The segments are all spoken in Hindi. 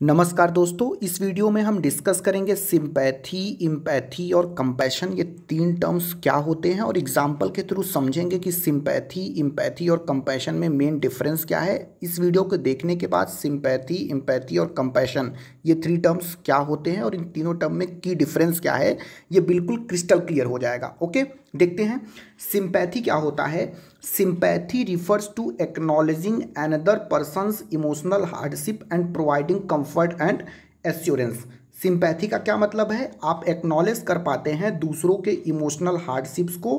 नमस्कार दोस्तों, इस वीडियो में हम डिस्कस करेंगे सिंपैथी, इम्पैथी और कंपैशन। ये तीन टर्म्स क्या होते हैं और एग्जाम्पल के थ्रू समझेंगे कि सिंपैथी, इम्पैथी और कंपैशन में मेन डिफरेंस क्या है। इस वीडियो को देखने के बाद सिंपैथी, इम्पैथी और कंपैशन ये थ्री टर्म्स क्या होते हैं और इन तीनों टर्म में की डिफरेंस क्या है ये बिल्कुल क्रिस्टल क्लियर हो जाएगा। ओके, देखते हैं सिंपैथी क्या होता है। Sympathy refers to acknowledging another person's emotional hardship and providing comfort and assurance. Sympathy का क्या मतलब है? आप एक्नॉलेज कर पाते हैं दूसरों के इमोशनल हार्डशिप्स को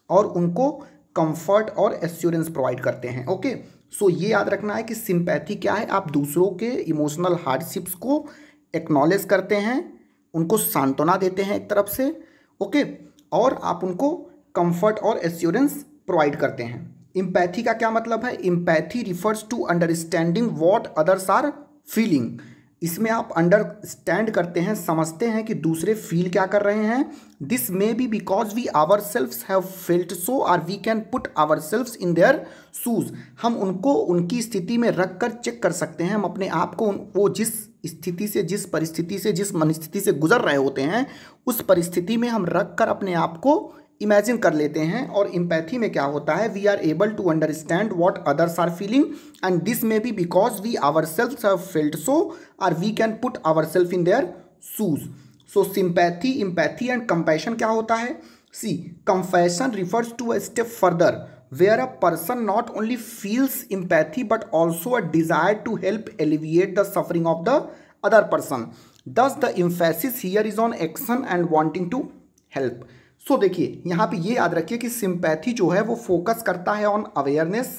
और उनको कंफर्ट और एश्योरेंस प्रोवाइड करते हैं। ओके, सो ये याद रखना है कि सिंपैथी क्या है। आप दूसरों के इमोशनल हार्डशिप्स को एक्नॉलेज करते हैं, उनको सांत्वना देते हैं एक तरफ से। ओके, और आप उनको कंफर्ट और एश्योरेंस प्रोवाइड करते हैं। इम्पैथी का क्या मतलब है? Empathy refers to understanding what others are feeling. इसमें आप अंडरस्टैंड करते हैं, समझते हैं कि दूसरे फील क्या कर रहे हैं। This may be because we ourselves have felt so और we can put ourselves in their shoes. हम उनको उनकी स्थिति में रख कर चेक कर सकते हैं। हम अपने आप को वो जिस स्थिति से, जिस परिस्थिति से, जिस मनस्थिति से गुजर रहे होते हैं उस परिस्थिति में हम रख कर अपने आप को इमेजिन कर लेते हैं। और इम्पैथी में क्या होता है? We are able to understand what others are feeling and this may be because we ourselves have felt so और we can put our self in their shoes. So sympathy, empathy and compassion क्या होता है? See, compassion refers to a step further where a person not only feels empathy but also a desire to help alleviate the suffering of the other person. Thus the emphasis here is on action and wanting to help. So देखिए यहाँ पे ये याद रखिए कि सिंपैथी जो है वो फोकस करता है ऑन अवेयरनेस,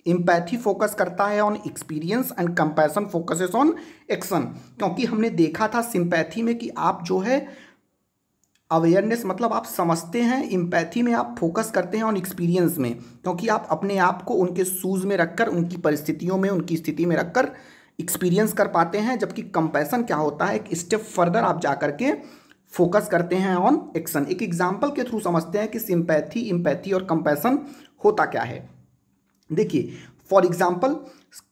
इम्पैथी फोकस करता है on experience and compassion focuses on action. क्योंकि हमने देखा था सिंपैथी में कि आप जो है अवेयरनेस मतलब आप समझते हैं, इम्पैथी में आप फोकस करते हैं ऑन एक्सपीरियंस में, क्योंकि आप अपने आप को उनके शूज़ में रखकर, उनकी परिस्थितियों में, उनकी स्थिति में रखकर एक्सपीरियंस कर पाते हैं। जबकि कंपैशन क्या होता है? एक स्टेप फर्दर आप जा करके फोकस करते हैं ऑन एक्शन। एक एग्जाम्पल के थ्रू समझते हैं कि सिंपैथी, इम्पैथी और कंपैशन होता क्या है। देखिए, फॉर एग्जाम्पल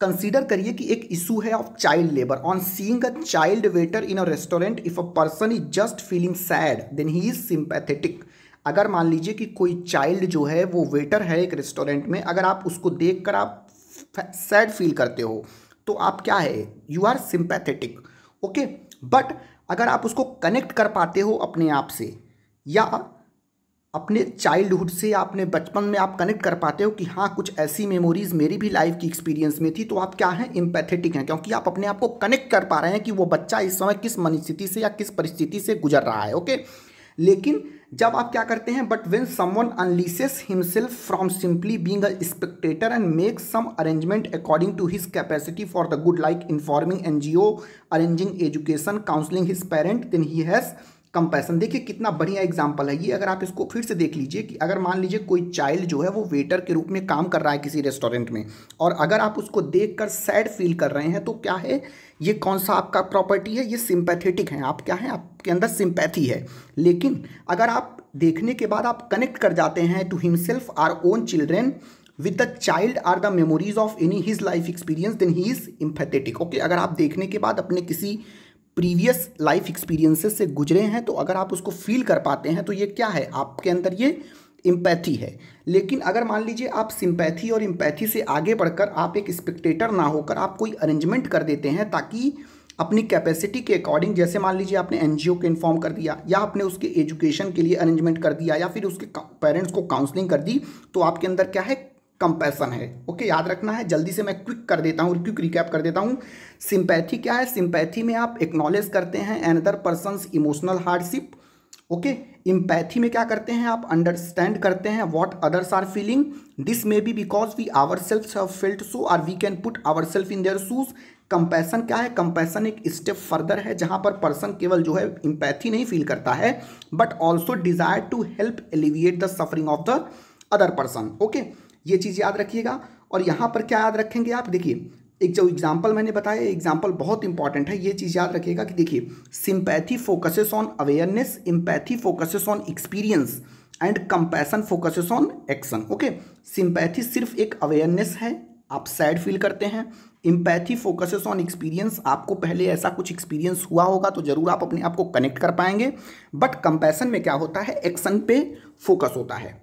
कंसीडर करिए कि एक इशू है of child labour. On seeing a child waiter in a restaurant, if a person is just feeling sad then he is sympathetic. अगर मान लीजिए कि कोई चाइल्ड जो है वो वेटर है एक रेस्टोरेंट में, अगर आप उसको देखकर आप सैड फील करते हो तो आप क्या है? You are sympathetic. Okay, but अगर आप उसको कनेक्ट कर पाते हो अपने आप से या अपने चाइल्डहुड से या अपने बचपन में आप कनेक्ट कर पाते हो कि हाँ कुछ ऐसी मेमोरीज मेरी भी लाइफ की एक्सपीरियंस में थी, तो आप क्या हैं? एम्पैथेटिक हैं, क्योंकि आप अपने आप को कनेक्ट कर पा रहे हैं कि वो बच्चा इस समय किस मनस्थिति से या किस परिस्थिति से गुजर रहा है। ओके, लेकिन जब आप क्या करते हैं, but when someone unleashes himself from simply being a spectator and makes some arrangement according to his capacity for the good, like informing NGO, arranging education, counselling his parent, then he has compassion. देखिए कितना बढ़िया एग्जाम्पल है ये। अगर आप इसको फिर से देख लीजिए कि अगर मान लीजिए कोई चाइल्ड जो है वो वेटर के रूप में काम कर रहा है किसी रेस्टोरेंट में, और अगर आप उसको देखकर सैड फील कर रहे हैं तो क्या है? ये कौन सा आपका प्रॉपर्टी है? ये सिंपैथेटिक है। आप क्या है? आपके अंदर सिंपैथी है। लेकिन अगर आप देखने के बाद आप कनेक्ट कर जाते हैं to himself, or own children with the child or the memories of any his life experience, then he is empathetic. Okay, अगर आप देखने के बाद अपने किसी प्रीवियस लाइफ एक्सपीरियंसेस से गुजरे हैं तो अगर आप उसको फील कर पाते हैं तो ये क्या है? आपके अंदर ये एम्पैथी है। लेकिन अगर मान लीजिए आप सिंपैथी और एम्पैथी से आगे बढ़कर आप एक स्पेक्टेटर ना होकर आप कोई अरेंजमेंट कर देते हैं ताकि अपनी कैपेसिटी के अकॉर्डिंग, जैसे मान लीजिए आपने एनजीओ को इन्फॉर्म कर दिया या आपने उसके एजुकेशन के लिए अरेंजमेंट कर दिया या फिर उसके पेरेंट्स को काउंसलिंग कर दी, तो आपके अंदर क्या है? कंपैशन है। ओके, याद रखना है। जल्दी से मैं क्विक कर देता हूँ, क्विक रिकैप कर देता हूँ। सिंपैथी क्या है? सिंपैथी में आप एक्नॉलेज करते हैं another person's emotional hardship. Okay, empathy में क्या करते हैं? आप अंडरस्टैंड करते हैं what others are feeling. This may be because we our self have felt so और we can put our self in their shoes. Compassion क्या है? कंपैशन एक स्टेप फर्दर है जहां पर पर्सन केवल जो है इम्पैथी नहीं फील करता है but also desire to help alleviate the suffering of the other person. Okay, ये चीज़ याद रखिएगा। और यहाँ पर क्या याद रखेंगे आप? देखिए, एक जो एग्जाम्पल मैंने बताया, एग्जाम्पल बहुत इंपॉर्टेंट है। ये चीज़ याद रखिएगा कि देखिए, sympathy focuses on awareness, empathy focuses on experience and compassion focuses on action. Okay, sympathy सिर्फ एक अवेयरनेस है, आप सैड फील करते हैं। इम्पैथी फोकसेस ऑन एक्सपीरियंस, आपको पहले ऐसा कुछ एक्सपीरियंस हुआ होगा तो जरूर आप अपने आप को कनेक्ट कर पाएंगे। बट कंपैशन में क्या होता है, एक्शन पे फोकस होता है।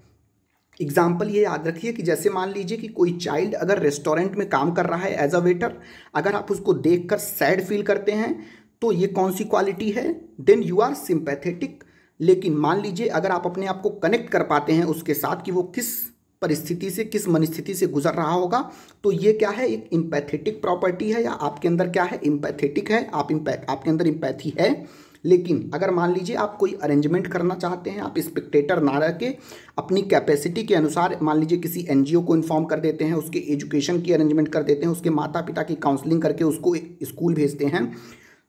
एग्जाम्पल ये याद रखिए कि जैसे मान लीजिए कि कोई चाइल्ड अगर रेस्टोरेंट में काम कर रहा है एज अ वेटर, अगर आप उसको देखकर सैड फील करते हैं तो ये कौन सी क्वालिटी है, देन यू आर सिंपैथेटिक। लेकिन मान लीजिए अगर आप अपने आप को कनेक्ट कर पाते हैं उसके साथ कि वो किस परिस्थिति से, किस मनस्थिति से गुजर रहा होगा, तो ये क्या है, एक इम्पैथेटिक प्रॉपर्टी है, या आपके अंदर क्या है, इम्पैथेटिक है, आपके अंदर इम्पैथी है। लेकिन अगर मान लीजिए आप कोई अरेंजमेंट करना चाहते हैं, आप स्पेक्टेटर ना रह के अपनी कैपेसिटी के अनुसार मान लीजिए किसी एनजीओ को इन्फॉर्म कर देते हैं, उसके एजुकेशन की अरेंजमेंट कर देते हैं, उसके माता पिता की काउंसलिंग करके उसको स्कूल भेजते हैं,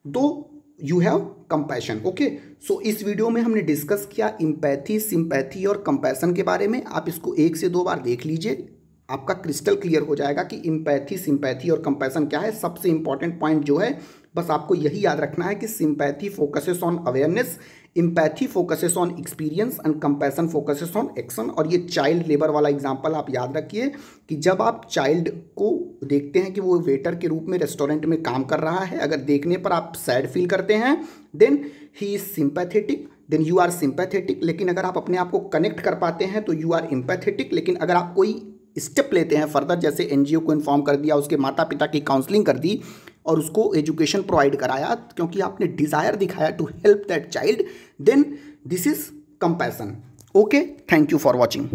तो यू हैव कंपैशन। ओके, सो इस वीडियो में हमने डिस्कस किया इम्पैथी, सिंपैथी और कंपैशन के बारे में। आप इसको 1 से 2 बार देख लीजिए, आपका क्रिस्टल क्लियर हो जाएगा कि इम्पैथी, सिंपैथी और कंपैशन क्या है। सबसे इंपॉर्टेंट पॉइंट जो है बस आपको यही याद रखना है कि sympathy focuses on awareness, empathy focuses on experience and compassion focuses on action. और ये चाइल्ड लेबर वाला एग्जांपल आप याद रखिए कि जब आप चाइल्ड को देखते हैं कि वो वेटर के रूप में रेस्टोरेंट में काम कर रहा है, अगर देखने पर आप सैड फील करते हैं then he is sympathetic, then you are sympathetic. लेकिन अगर आप अपने आप को कनेक्ट कर पाते हैं तो यू आर इम्पैथेटिक। लेकिन अगर आप कोई स्टेप लेते हैं फर्दर, जैसे एनजीओ को इन्फॉर्म कर दिया, उसके माता पिता की काउंसलिंग कर दी और उसको एजुकेशन प्रोवाइड कराया क्योंकि आपने डिज़ायर दिखाया to help that child, then this is compassion. Okay, thank you for watching.